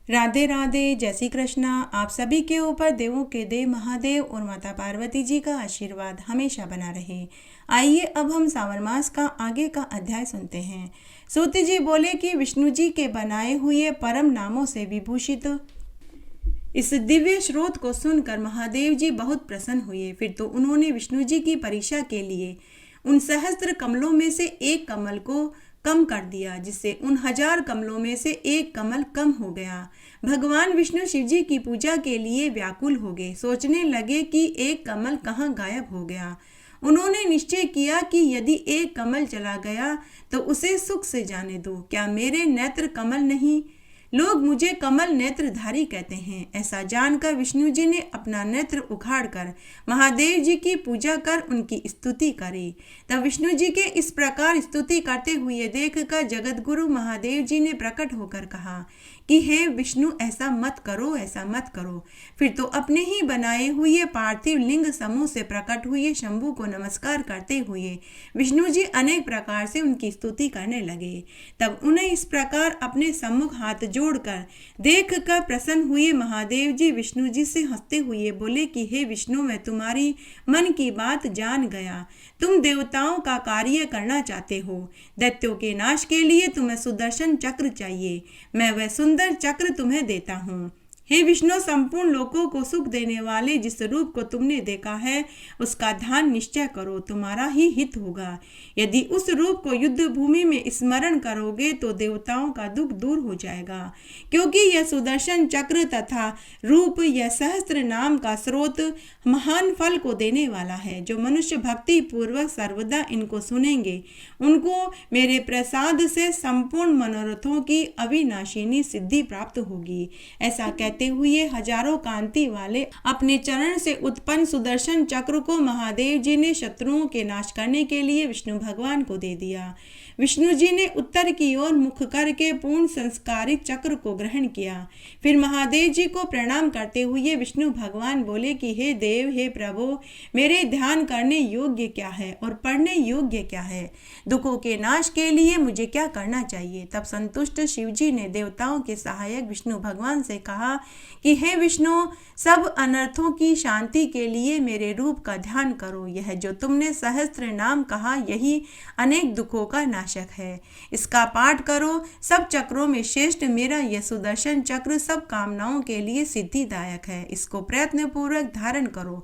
राधे राधे, जय श्री कृष्णा। आप सभी के ऊपर देवों के देव महादेव और माता पार्वती जी का आशीर्वाद हमेशा बना रहे। आइए अब हम सावन मास का आगे का अध्याय सुनते हैं। सूत जी बोले कि विष्णु जी के बनाए हुए परम नामों से विभूषित इस दिव्य स्रोत को सुनकर महादेव जी बहुत प्रसन्न हुए। फिर तो उन्होंने विष्णु जी की परीक्षा के लिए उन सहस्त्र कमलों में से एक कमल को कम कर दिया, जिससे उन 1000 कमलों में से एक कमल कम हो गया। भगवान विष्णु शिव जी की पूजा के लिए व्याकुल हो गए। सोचने लगे कि एक कमल कहाँ गायब हो गया। उन्होंने निश्चय किया कि यदि एक कमल चला गया तो उसे सुख से जाने दो। क्या मेरे नेत्र कमल नहीं? लोग मुझे कमल नेत्रधारी कहते हैं। ऐसा जानकर विष्णु जी ने अपना नेत्र उखाड़कर महादेव जी की पूजा कर उनकी स्तुति करी। तब विष्णु जी के इस प्रकार स्तुति करते हुए देखकर जगत गुरु महादेव जी ने प्रकट होकर कहा कि हे विष्णु, ऐसा मत करो, ऐसा मत करो। फिर तो अपने ही बनाए हुए पार्थिव लिंग समूह से प्रकट हुए शंभु को नमस्कार करते हुए विष्णु जी अनेक प्रकार से उनकी स्तुति करने लगे। तब उन्हें इस प्रकार अपने सम्मुख हाथ जोड़कर देखकर प्रसन्न हुए महादेव जी विष्णु जी से हंसते हुए बोले कि हे विष्णु, मैं तुम्हारी मन की बात जान गया। तुम देवताओं का कार्य करना चाहते हो। दैत्यों के नाश के लिए तुम्हें सुदर्शन चक्र चाहिए। मैं वह सुंदर चक्र तुम्हें देता हूँ। हे विष्णु, संपूर्ण लोकों को सुख देने वाले जिस रूप को तुमने देखा है उसका ध्यान निश्चय करो, तुम्हारा ही हित होगा। यदि उस रूप को युद्ध भूमि में स्मरण करोगे तो देवताओं का दुख दूर हो जाएगा, क्योंकि यह सुदर्शन चक्र तथा रूप यह सहस्त्र नाम का स्रोत महान फल को देने वाला है। जो मनुष्य भक्ति पूर्वक सर्वदा इनको सुनेंगे उनको मेरे प्रसाद से संपूर्ण मनोरथों की अविनाशिनी सिद्धि प्राप्त होगी। ऐसा कहते हुए हजारों कांति वाले अपने चरण से उत्पन्न सुदर्शन चक्र को महादेव जी ने शत्रुओं के नाश करने के लिए विष्णु भगवान को दे दिया। विष्णु जी ने उत्तर की ओर मुख करके पूर्ण संस्कारित चक्र को ग्रहण किया। फिर महादेव जी को प्रणाम करते हुए विष्णु भगवान बोले कि हे देव, हे प्रभु, मेरे ध्यान करने योग्य क्या है और पढ़ने योग्य क्या है? दुखों के नाश के लिए मुझे क्या करना चाहिए? तब संतुष्ट शिव जी ने देवताओं के सहायक विष्णु भगवान से कहा कि हे विष्णु, सब अनर्थों की शांति के लिए मेरे रूप का ध्यान करो। यह जो तुमने सहस्त्र नाम कहा यही अनेक दुखों का नाशक है। इसका पाठ करो। सब चक्रों में श्रेष्ठ मेरा यह सुदर्शन चक्र सब कामनाओं के लिए सिद्धिदायक है। इसको प्रयत्न पूर्वक धारण करो।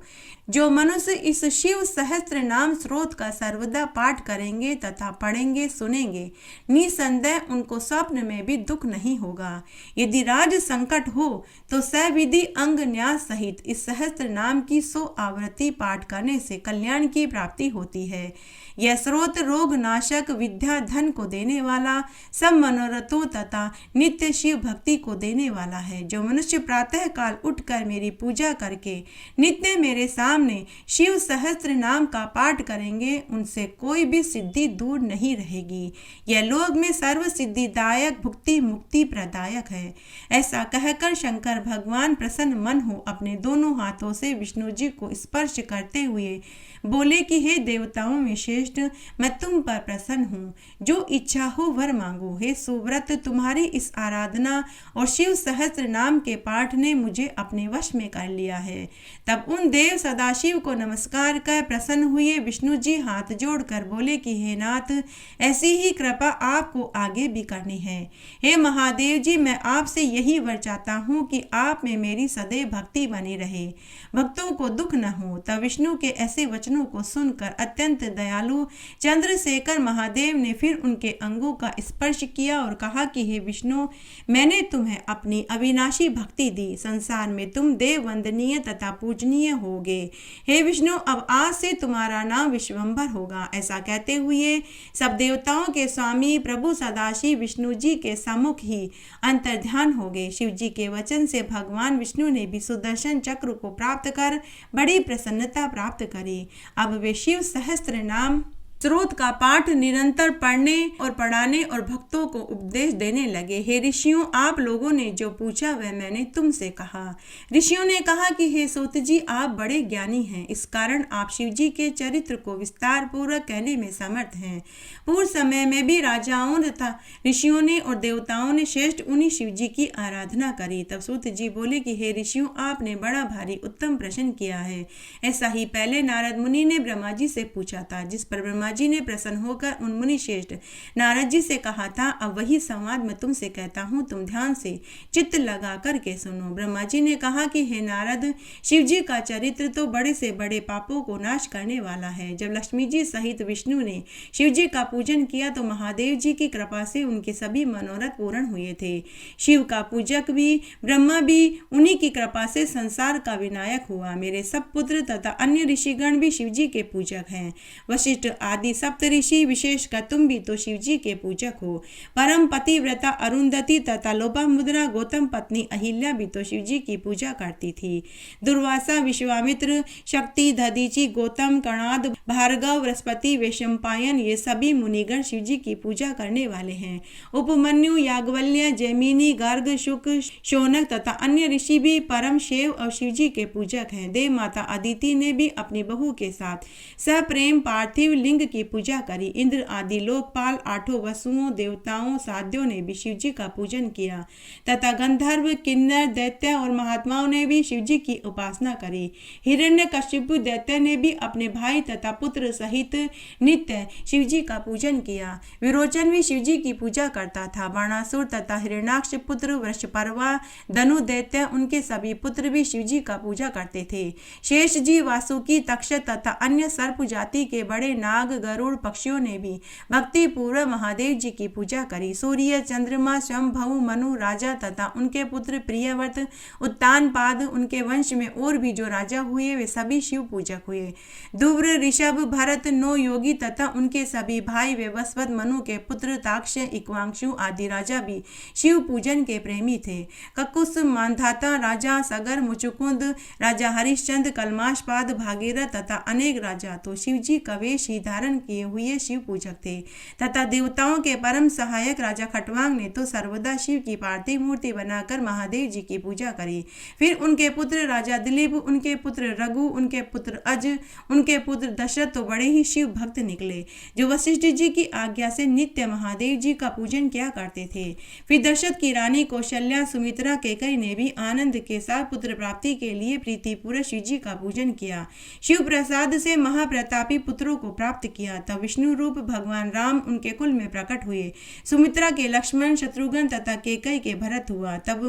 जो मनुष्य इस शिव सहस्त्र नाम स्रोत का सर्वदा पाठ करेंगे तथा पढ़ेंगे सुनेंगे, निसंदेह उनको स्वप्न में भी दुख नहीं होगा। यदि राज संकट हो तो सविधि अंग न्यास सहित इस सहस्त्र नाम की 100 आवृत्ति पाठ करने से कल्याण की प्राप्ति होती है। यह स्रोत रोग नाशक, विद्या धन को देने वाला, सब मनोरथों तथा नित्य शिव भक्ति को देने वाला है। जो मनुष्य प्रातः काल उठकर मेरी पूजा करके नित्य मेरे सामने शिव सहस्त्र नाम का पाठ करेंगे उनसे कोई भी सिद्धि दूर नहीं रहेगी। यह लोक में सर्व सिद्धिदायक, भुक्ति मुक्ति प्रदायक है। ऐसा कहकर शंकर भगवान प्रसन्न मन हो अपने दोनों हाथों से विष्णु जी को स्पर्श करते हुए बोले कि हे देवताओं में श्रेष्ठ, मैं तुम पर प्रसन्न हूँ। जो इच्छा हो वर मांगो। हे सुव्रत, तुम्हारी इस आराधना और शिव सहस्त्र नाम के पाठ ने मुझे अपने वश में कर लिया है। तब उन देव सदाशिव को नमस्कार कर प्रसन्न हुए विष्णु जी हाथ जोड़कर बोले कि हे नाथ, ऐसी ही कृपा आपको आगे भी करनी है। हे महादेव जी, मैं आपसे यही वर चाहता हूँ कि आप में मेरी सदैव भक्ति बनी रहे, भक्तों को दुख न हो। तब विष्णु के ऐसे वचनों को सुनकर अत्यंत दयालु चंद्रशेखर महादेव ने फिर उनके अंगों का स्पर्श किया और कहा कि हे विष्णु, मैंने तुम्हें अपनी अविनाशी भक्ति दी। संसार में तुम देव वंदनीय तथा पूजनीय होगे। हे विष्णु, अब आज से तुम्हारा नाम विश्वंभर होगा। ऐसा कहते हुए सब देवताओं के स्वामी प्रभु सदाशिव विष्णु जी के सम्मुख ही अंतर्ध्यान हो गए। शिव जी के वचन से भगवान विष्णु ने भी सुदर्शन चक्र को प्राप्त कर बड़ी प्रसन्नता प्राप्त करी। अब वे शिव सहस्त्र नाम स्रोत का पाठ निरंतर पढ़ने और पढ़ाने और भक्तों को उपदेश देने लगे। हे ऋषियों, आप लोगों ने जो पूछा वह मैंने तुमसे कहा। ऋषियों ने कहा कि हे सूत जी, आप बड़े ज्ञानी हैं, इस कारण आप शिव जी के चरित्र को विस्तार पूर्वक कहने में समर्थ हैं। पूर्व समय में भी राजाओं तथा ऋषियों ने और देवताओं ने श्रेष्ठ उन्हीं शिव जी की आराधना करी। तब सूत जी बोले कि हे ऋषियों, आपने बड़ा भारी उत्तम प्रश्न किया है। ऐसा ही पहले नारद मुनि ने ब्रह्मा जी से पूछा था, जिस पर ब्रह्मा जी ने प्रसन्न होकर उन मुनि श्रेष्ठ नारद जी से कहा था, अब वही संवाद मैं तुमसे कहता हूँ, तुम ध्यान से चित्त लगा करके सुनो। ब्रह्मा जी ने कहा कि हे नारद, शिव जी का चरित्र तो बड़े से बड़े पापों को नाश करने वाला है। जब लक्ष्मी जी सहित विष्णु ने शिव जी का पूजन किया तो महादेव जी की कृपा से उनके सभी मनोरथ पूर्ण हुए थे। शिव का पूजक भी ब्रह्मा भी उन्हीं की कृपा से संसार का विनायक हुआ। मेरे सब पुत्र तथा अन्य ऋषिगण भी शिव जी के पूजक हैं। वशिष्ठ आदि सप्त ऋषि, विशेषकर तुम भी तो शिव जी के पूजक हो। परम पतिव्रता अरुंधति तथा लोपामुद्रा गौतम पत्नी अहिल्या भी तो शिव जी की पूजा करती थी। दुर्वासा, विश्वामित्र, शक्ति, दधीचि, गौतम, कणाद, भार्गव, बृहस्पति, वैशंपायन, ये सभी मुनिगण शिव जी की पूजा करने वाले हैं। उपमन्यु, याज्ञवल्क्य, जैमिनी, गर्ग, शुक, शौनक तथा अन्य ऋषि भी परम शिव और शिव जी के पूजक हैं। देव माता अदिति ने भी अपनी बहू के साथ सप्रेम पार्थिव लिंग की पूजा करी। इंद्र आदि लोकपाल, आठों वसुओं, देवताओं, साध्यों ने भी शिव जी का पूजन किया तथा गंधर्व, किन्नर, दैत्य और महात्माओं ने भी शिव जी की उपासना करी। हिरण्यकशिपु दैत्य ने भी अपने भाई तथा पुत्र सहित नित्य शिव जी का पूजन किया। विरोचन भी शिव जी की पूजा करता था। बाणासुर तथा हिरण्याक्ष पुत्र वृषपर्वा, धनु दैत्य, उनके सभी पुत्र भी शिव जी का पूजा करते थे। शेष जी, वासुकी, तक्षक तथा अन्य सर्प जाति के बड़े नाग, गरुड़, पक्षियों ने भी भक्ति पूर्वक महादेव जी की पूजा करी। सूर्य, चंद्रमा, शंभु, मनु राजा तथा उनके पुत्र प्रियव्रत, उत्तानपाद, उनके वंश में और भी जो राजा हुए वे सभी शिव पूजक हुए। दुव्र, ऋषभ, भरत, 9 योगी तथा उनके सभी भाई वैवस्वत, मनु के पुत्र ताक्ष, इक्वांशु आदि राजा भी शिव पूजन के प्रेमी थे। ककुस, मांधाता राजा, सगर, मुचुकुंद राजा, हरिश्चंद्र, कलमाशपाद, भागीरथ तथा अनेक राजा तो शिव जी का वेश ही धारण किए हुए शिव पूजक थे। तथा देवताओं के परम सहायक राजा खटवांग ने तो सर्वदा शिव की पार्थिव मूर्ति बनाकर महादेव जी की पूजा करी। फिर उनके पुत्र राजा दिलीप, उनके पुत्र रघु, उनके पुत्र अज, उनके पुत्र दशरथ तो बड़े ही शिव भक्त निकले, जो वशिष्ठ जी की आज्ञा से नित्य महादेव जी का पूजन किया करते थे। फिर दशरथ की रानी कौशल्या, सुमित्रा, कैकेयी ने भी आनंद के साथ पुत्र प्राप्ति के लिए प्रीतिपूर्वक शिव जी का पूजन किया। शिव प्रसाद से महाप्रतापी पुत्रों को प्राप्त किया। तब विष्णु रूप भगवान राम उनके कुल में प्रकट हुए। सुमित्रा के लक्ष्मण, शत्रुघ्न तथा कैकेयी के भरत हुआ। तब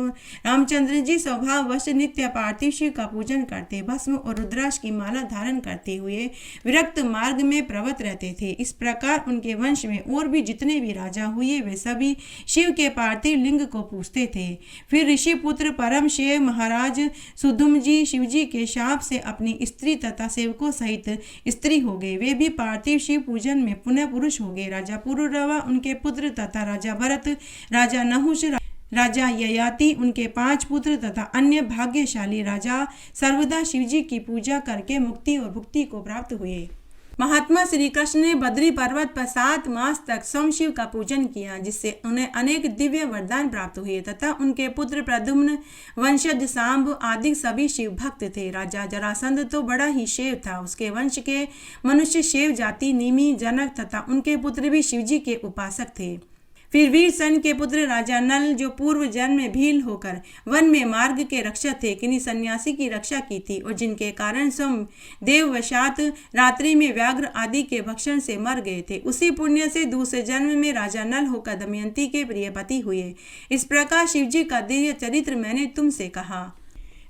रामचंद्र जी स्वभाववश नित्य पार्थिव शिव का पूजन करते, भस्म और रुद्राक्ष की माला धारण करते हुए विरक्त मार्ग में प्रवृत्त रहते थे। इस प्रकार उनके वंश में और भी जितने भी राजा हुए वे सभी शिव के पार्थिव लिंग को पूजते थे। फिर ऋषि पुत्र परम शिव महाराज सुधुम जी शिव जी के शाप से अपनी स्त्री तथा सेवकों सहित स्त्री हो गए। वे भी पार्थिव शिव पूजन में पुनः पुरुष हो गए। राजा पुरुरवा, उनके पुत्र तथा राजा भरत, राजा नहुष, राजा ययाति, उनके 5 पुत्र तथा अन्य भाग्यशाली राजा सर्वदा शिव जी की पूजा करके मुक्ति और भुक्ति को प्राप्त हुए। महात्मा श्री कृष्ण ने बद्री पर्वत पर 7 मास तक स्वयं शिव का पूजन किया, जिससे उन्हें अनेक दिव्य वरदान प्राप्त हुए तथा उनके पुत्र प्रद्युम्न, वंशज सांब आदि सभी शिव भक्त थे। राजा जरासंध तो बड़ा ही शिव था। उसके वंश के मनुष्य शिव जाति, निमि, जनक तथा उनके पुत्र भी शिव जी के उपासक थे। फिर वीरसन के पुत्र राजा नल, जो पूर्व जन्म में भील होकर वन में मार्ग के रक्षक थे, किन्हीं सन्यासी की रक्षा की थी और जिनके कारण स्वयं देववशात रात्रि में व्याघ्र आदि के भक्षण से मर गए थे। उसी पुण्य से दूसरे जन्म में राजा नल होकर दमयंती के प्रियपति हुए। इस प्रकार शिव जी का दिव्य चरित्र मैंने तुमसे कहा।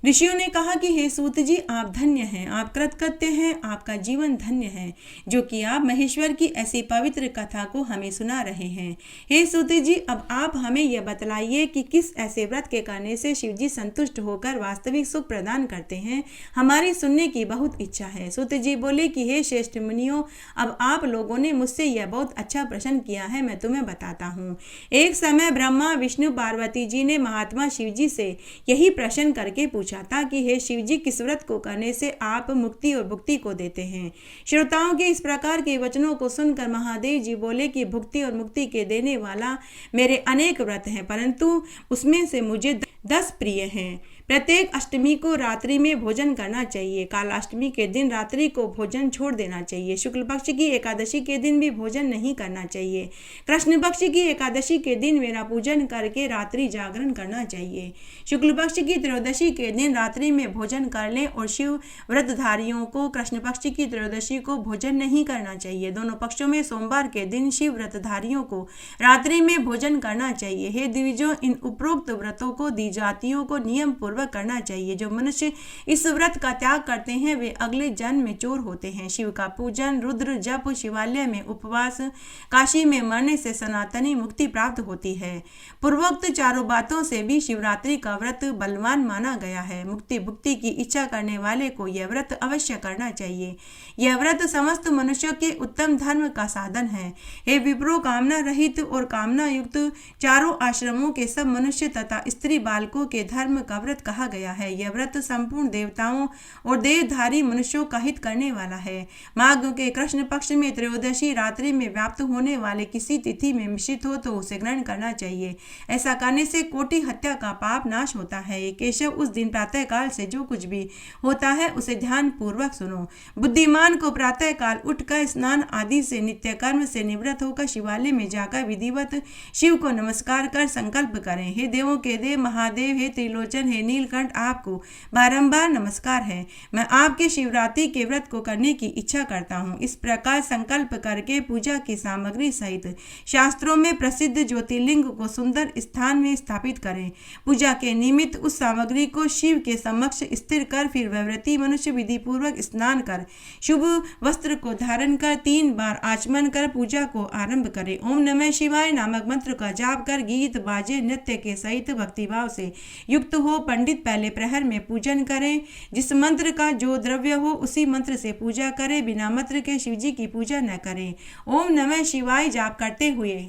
ऋषियों ने कहा कि हे सूत जी, आप धन्य हैं, आप कृतकृत्य हैं, आपका जीवन धन्य है, जो कि आप महेश्वर की ऐसी पवित्र कथा को हमें सुना रहे हैं। हे सूत जी, अब आप हमें यह बतलाइए कि किस ऐसे व्रत के करने से शिव जी संतुष्ट होकर वास्तविक सुख प्रदान करते हैं। हमारी सुनने की बहुत इच्छा है। सूत जी बोले कि हे श्रेष्ठ मुनियों, अब आप लोगों ने मुझसे यह बहुत अच्छा प्रश्न किया है, मैं तुम्हें बताता हूँ। एक समय ब्रह्मा, विष्णु, पार्वती जी ने महात्मा शिव जी से यही प्रश्न करके पूछा पूछा ताकि हे शिव जी किस व्रत को करने से आप मुक्ति और भुक्ति को देते हैं। श्रोताओं के इस प्रकार के वचनों को सुनकर महादेव जी बोले कि भुक्ति और मुक्ति के देने वाला मेरे अनेक व्रत हैं, परंतु उसमें से मुझे 10 प्रिय हैं। प्रत्येक अष्टमी को रात्रि में भोजन करना चाहिए। कालाष्टमी के दिन रात्रि को भोजन छोड़ देना चाहिए। शुक्ल पक्ष की एकादशी के दिन भी भोजन नहीं करना चाहिए। कृष्ण पक्ष की एकादशी के दिन मेरा पूजन करके रात्रि जागरण करना चाहिए। शुक्ल पक्ष की त्रयोदशी के दिन रात्रि में भोजन कर लें और शिव व्रतधारियों को कृष्ण पक्ष की त्रयोदशी को भोजन नहीं करना चाहिए। दोनों पक्षों में सोमवार के दिन शिव व्रतधारियों को रात्रि में भोजन करना चाहिए। हे द्विजों, इन उपरोक्त व्रतों को जातियों को नियम पूर्वक करना चाहिए। जो मनुष्य इस व्रत का त्याग करते हैं वे अगले जन्म में चोर होते हैं। शिव का पूजन, रुद्र जप, शिवालय में उपवास, काशी में मरने से सनातनी मुक्ति प्राप्त होती है। पूर्वोक्त चारों बातों से भी शिवरात्रि का व्रत बलवान माना गया है। मुक्ति भुक्ति की इच्छा करने वाले को यह व्रत अवश्य करना चाहिए। यह व्रत समस्त मनुष्यों के उत्तम धर्म का साधन है। हे विप्रो, कामना रहित और कामना युक्त चारों आश्रमों के सब मनुष्य तथा स्त्री बालकों के धर्म का व्रत कहा गया है। यह व्रत संपूर्ण देवताओं और देहधारी मनुष्यों का हित करने वाला है। माघ के कृष्ण पक्ष में त्रयोदशी रात्रि में व्याप्त होने वाले किसी तिथि में मिश्रित हो तो उसे ग्रहण करना चाहिए। ऐसा करने से कोटि हत्या का पाप नाश होता है। ये केशव, उस दिन प्रातः काल से जो कुछ भी होता है उसे ध्यान पूर्वक सुनो। बुद्धिमान को प्रातः काल उठकर स्नान आदि से नित्य कर्म से निवृत्त होकर शिवालय में जाकर विधिवत शिव को नमस्कार कर संकल्प करें। हे देवों के देव महादेव, हे त्रिलोचन, हे नीलकंठ, आपको बारंबार नमस्कार है। मैं आपके शिवरात्रि के व्रत को करने की इच्छा करता हूँ। इस प्रकार संकल्प करके पूजा की सामग्री सहित शास्त्रों में प्रसिद्ध ज्योतिर्लिंग को सुंदर स्थान में स्थापित करें। पूजा के निमित्त उस सामग्री को शिव के समक्ष स्थिर कर फिर व्रती मनुष्य विधि पूर्वक स्नान कर शुभ वस्त्र को धारण कर 3 बार आचमन कर पूजा को आरंभ करें। ओम नमः शिवाय नामक मंत्र का जाप कर गीत बाजे नृत्य के सहित भक्तिभाव से युक्त हो पंडित पहले प्रहर में पूजन करें। जिस मंत्र का जो द्रव्य हो उसी मंत्र से पूजा करें। बिना मंत्र के शिवजी की पूजा न करें। ओम नमः शिवाय जाप करते हुए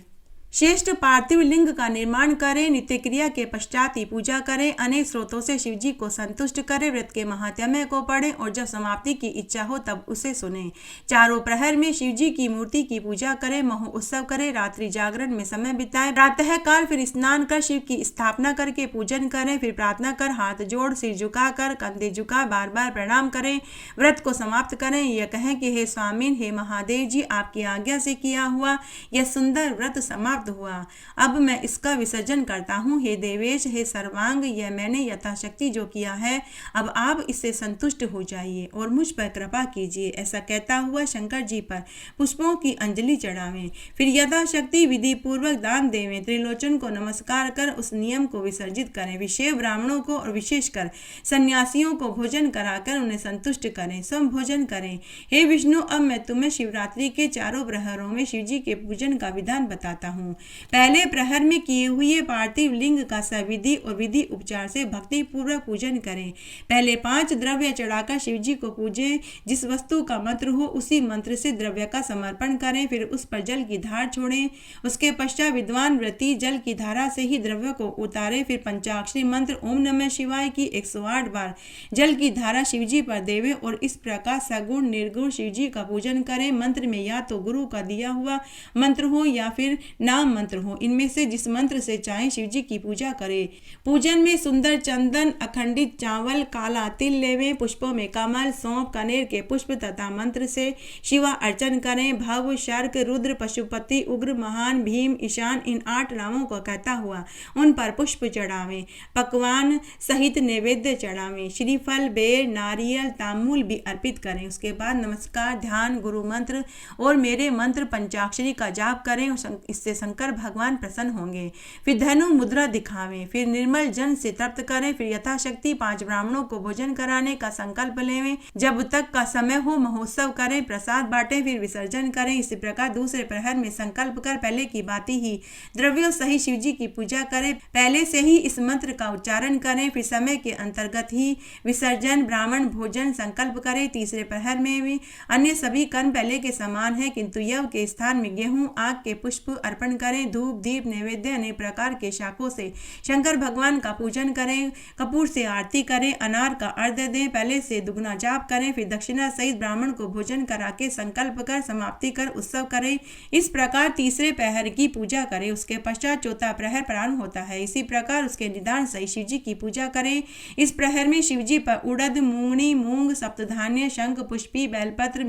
श्रेष्ठ पार्थिव लिंग का निर्माण करें। नित्य क्रिया के पश्चात ही पूजा करें। अनेक स्रोतों से शिवजी को संतुष्ट करें। व्रत के महात्म्य को पढ़ें और जब समाप्ति की इच्छा हो तब उसे सुनें। चारों प्रहर में शिवजी की मूर्ति की पूजा करें। महो उत्सव करें। रात्रि जागरण में समय बिताएं। प्रातः काल फिर स्नान कर शिव की स्थापना करके पूजन करें। फिर प्रार्थना कर हाथ जोड़ सिर झुकाकर कंधे झुका बार बार प्रणाम करें। व्रत को समाप्त करें। यह कहें कि हे स्वामीन, हे महादेव जी, आपकी आज्ञा से किया हुआ यह सुंदर व्रत समाप्त हुआ। अब मैं इसका विसर्जन करता हूँ। हे देवेश, हे सर्वांग, यह मैंने यथाशक्ति जो किया है, अब आप इससे संतुष्ट हो जाइए और मुझ पर कृपा कीजिए। ऐसा कहता हुआ शंकर जी पर पुष्पों की अंजलि चढ़ावें। फिर यथाशक्ति विधि पूर्वक दान देवें। त्रिलोचन को नमस्कार कर उस नियम को विसर्जित करें। विशेष ब्राह्मणों को और विशेषकर सन्यासियों को भोजन कराकर उन्हें संतुष्ट करें। सम भोजन करें। हे विष्णु, अब मैं तुम्हें शिवरात्रि के चारों प्रहरों में शिवजी के पूजन का विधान बताता हूँ। पहले प्रहर में किए हुए पार्थिव लिंग का सविधि और विधि उपचार से भक्ति पूर्वक पूजन करें। पहले 5 द्रव्य चढ़ाकर शिवजी को पूजें। जिस वस्तु का मंत्र हो उसी मंत्र से द्रव्य का समर्पण करें। फिर उस पर जल की धार छोड़ें। उसके पश्चात विद्वान व्रती जल की धारा से ही द्रव्य को उतारे। फिर पंचाक्षरी मंत्र ओम नमः शिवाय की 108 बार जल की धारा शिवजी पर देवे और इस प्रकार सगुण निर्गुण शिवजी का पूजन करें। मंत्र में या तो गुरु का दिया हुआ मंत्र हो या फिर नाम मंत्र हो। इनमें से जिस मंत्र से चाहे शिवजी की पूजा करें। पूजन में सुंदर चंदन, अखंडित चावल, काला तिल लेवें। पुष्पों में कमल, सौंफ, कनेर के पुष्प तथा मंत्र से शिवा अर्चन करें। भव, शर्क, रुद्र, पशुपति, उग्र, महान, भीम, ईशान, इन 8 नामों को कहता हुआ उन पर पुष्प चढ़ावें। पकवान सहित नैवेद्य चढ़ावें। श्रीफल, बेर, नारियल, तांबूल भी अर्पित करें। उसके बाद नमस्कार, ध्यान, गुरु मंत्र और मेरे मंत्र पंचाक्षरी का जाप करें और इससे शंकर भगवान प्रसन्न होंगे। फिर धनु मुद्रा दिखावें। फिर निर्मल जन से तृप्त करें। फिर यथाशक्ति 5 ब्राह्मणों को भोजन कराने का संकल्प लेवें। जब तक का समय हो महोत्सव करें। प्रसाद बांटें। फिर विसर्जन करें। इसी प्रकार दूसरे प्रहर में संकल्प कर पहले की बाती ही द्रव्यों सहित शिवजी की पूजा करें। पहले से ही इस मंत्र का उच्चारण करें। फिर समय के अंतर्गत ही विसर्जन, ब्राह्मण भोजन संकल्प करें। तीसरे प्रहर में भी अन्य सभी कर्म पहले के समान है, किंतु यव के स्थान में गेहूं, आग के पुष्प अर्पण अर्पण करें। धूप दीप नैवेद्य अनेक प्रकार के शाकों से शंकर भगवान का पूजन करें। कपूर से आरती करें। अनार का अर्घ्य दें। पहले से दुगना जाप करें, फिर दक्षिणा सहित ब्राह्मण को भोजन करा के संकल्प कर समाप्ति कर उत्सव करें। इस प्रकार तीसरे प्रहर की पूजा करें। उसके पश्चात चौथा प्रहर प्रारंभ होता है। इसी प्रकार उसके निदान सहित शिव जी की पूजा करें। इस प्रहर में शिव जी पर उड़द, मूंगनी, मूंग, सप्तधान्य, शंख पुष्पी, बेलपत्र,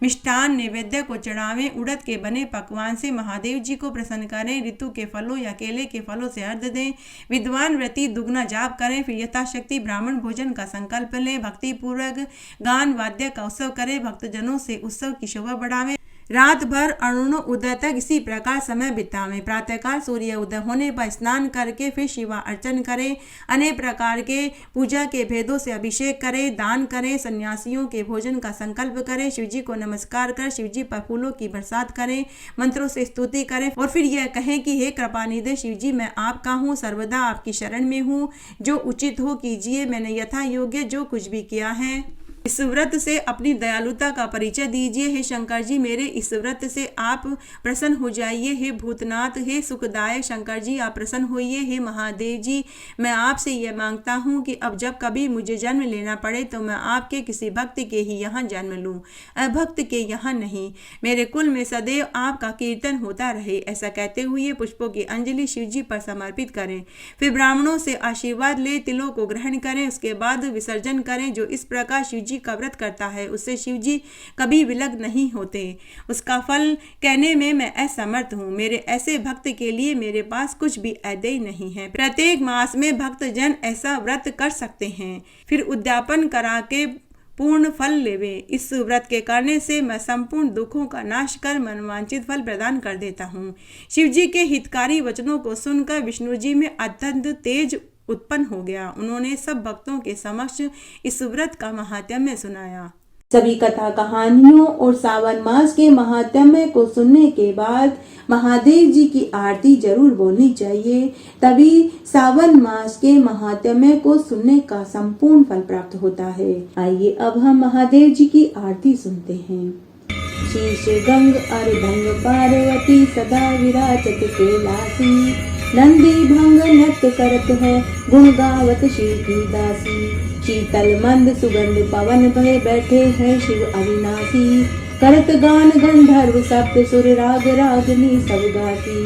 मिष्ठान नैवेद्य को चढ़ावें। उड़द के बने पकवान से महादेव जी को प्रसन्न करें। ऋतु के फलों या केले के फलों से अर्घ्य दें। विद्वान व्रती दुगना जाप करें, फिर यथाशक्ति ब्राह्मण भोजन का संकल्प लें। भक्ति पूर्वक गान वाद्य का उत्सव करें। भक्तजनों से उत्सव की शोभा बढ़ावें। रात भर अरुण उदय तक इसी प्रकार समय बितावें। प्रातःकाल सूर्य उदय होने पर स्नान करके फिर शिवा अर्चन करें। अनेक प्रकार के पूजा के भेदों से अभिषेक करें, दान करें। सन्यासियों के भोजन का संकल्प करें। शिवजी को नमस्कार कर शिवजी पर फूलों की बरसात करें। मंत्रों से स्तुति करें और फिर यह कहें कि हे कृपानिधि शिवजी, मैं आपका हूँ, सर्वदा आपकी शरण में हूँ। जो उचित हो कीजिए, मैंने यथा योग्य जो कुछ भी किया है। इस व्रत से अपनी दयालुता का परिचय दीजिए। हे शंकर जी, मेरे इस व्रत से आप प्रसन्न हो जाइए। हे भूतनाथ, हे सुखदायक शंकर जी, आप प्रसन्न होइए। हे महादेव जी, मैं आपसे यह मांगता हूँ कि अब जब कभी मुझे जन्म लेना पड़े तो मैं आपके किसी भक्त के ही यहाँ जन्म लूँ, अभक्त के यहाँ नहीं। मेरे कुल में सदैव आपका कीर्तन होता रहे। ऐसा कहते हुए पुष्पों की अंजलि शिव जी पर समर्पित करें। फिर ब्राह्मणों से आशीर्वाद ले तिलों को ग्रहण करें। उसके बाद विसर्जन करें। जो इस प्रकार शिव जी का व्रत करता है उससे शिव जी कभी विलग नहीं होते। उसका फल कहने में मैं असमर्थ हूँ। मेरे ऐसे भक्त के लिए मेरे पास कुछ भी अदेय नहीं है। प्रत्येक मास में भक्त जन ऐसा व्रत कर सकते हैं, फिर उद्यापन करा के पूर्ण फल लेवे। इस व्रत के करने से मैं संपूर्ण दुखों का नाश कर मनवांचित फल प्रदान कर देता हूँ। शिव जी के हितकारी वचनों को सुनकर विष्णु जी में अत्यंत तेज उत्पन्न हो गया। उन्होंने सब भक्तों के समक्ष इस व्रत का महात्म्य सुनाया। सभी कथा कहानियों और सावन मास के महात्म्य को सुनने के बाद महादेव जी की आरती जरूर बोलनी चाहिए, तभी सावन मास के महात्म्य को सुनने का संपूर्ण फल प्राप्त होता है। आइए अब हम महादेव जी की आरती सुनते हैं। शीश गंग अर्धंग पार्वती सदा विराजत कैलासी, नंदी भंग नृत्य करत है गुण गावत शिव की दासी। शीतल मंद सुगंध पवन भय बैठे हैं शिव अविनाशी, करत गान गंधर्व सप्त सुर राग रागनी सब गासी।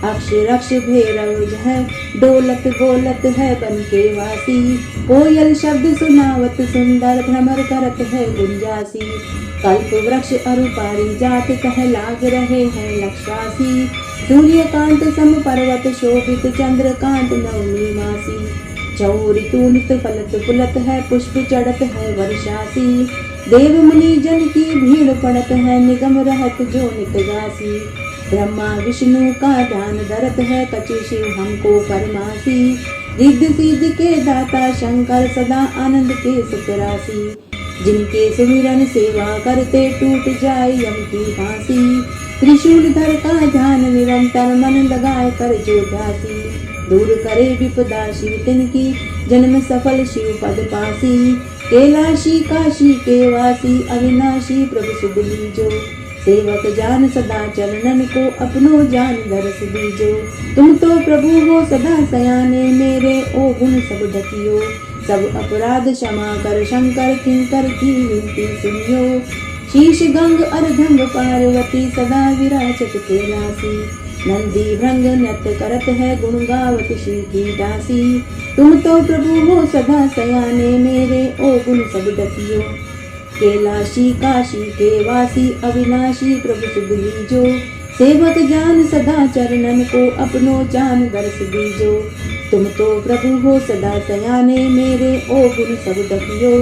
अक्ष रक्ष भैरव है डोलत बोलत है बन के वासी, कोयल शब्द सुनावत सुंदर भ्रमर करत है गुंजासी। कल्प वृक्ष अरु पारिजात कह लाग रहे हैं लक्षासी, सूर्यकांत सम पर्वत शोभित चंद्रकांत नवमी मासी। चौ ऋतु नित फलत फुलत है पुष्प चढ़त है वर्षासी, देव मुनि जन की भीड़ पड़त है निगम रहत जो नित गासी। ब्रह्मा विष्णु का ध्यान धरत है कछु शिव हमको परमासी, रिद्ध सिद्ध के दाता शंकर सदा आनंद के सुखरासी। जिनके सुमिरन सेवा करते टूट जाए यम की फांसी, त्रिशूल धर का ध्यान निरंतर मन लगाए कर जो ध्यासी। दूर करे विपदा शिव तिनकी जन्म सफल शिव पद पासी, कैलाशी काशी के वासी अविनाशी प्रभु सुध लीजो। सेवक जान सदा चरणन को अपनो जान दरस दीजो। तुम तो प्रभु हो सदा सयाने मेरे ओ गुण सब ढकियो, सब अपराध क्षमा कर शंकर किंकर की विनती सुनियो। शीश गंग अर्धंग पार्वती सदा विराजत कैलासी, नंदी भृंग नृत्य करत है गुण गावत शिव की दासी। तुम तो प्रभु हो सदा सयाने मेरे ओ गुण सब ढकियो, कैलाशी काशी के वासी अविनाशी प्रभु सुध लीजो। सेवक जान सदा चरणन को अपनो जान दर्श दीजो। तुम तो प्रभु हो सदा सयाने मेरे ओ गुण सब ढकियो,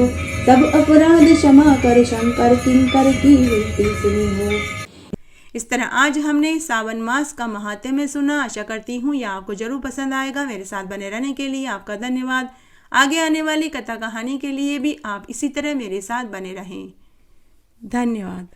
सब अपराध क्षमा कर शंकर किंकर की विनती सुनी हो। इस तरह आज हमने सावन मास का महात्म्य सुना। आशा करती हूँ यह आपको जरूर पसंद आएगा। मेरे साथ बने रहने के लिए आपका धन्यवाद। आगे आने वाली कथा कहानी के लिए भी आप इसी तरह मेरे साथ बने रहें। धन्यवाद।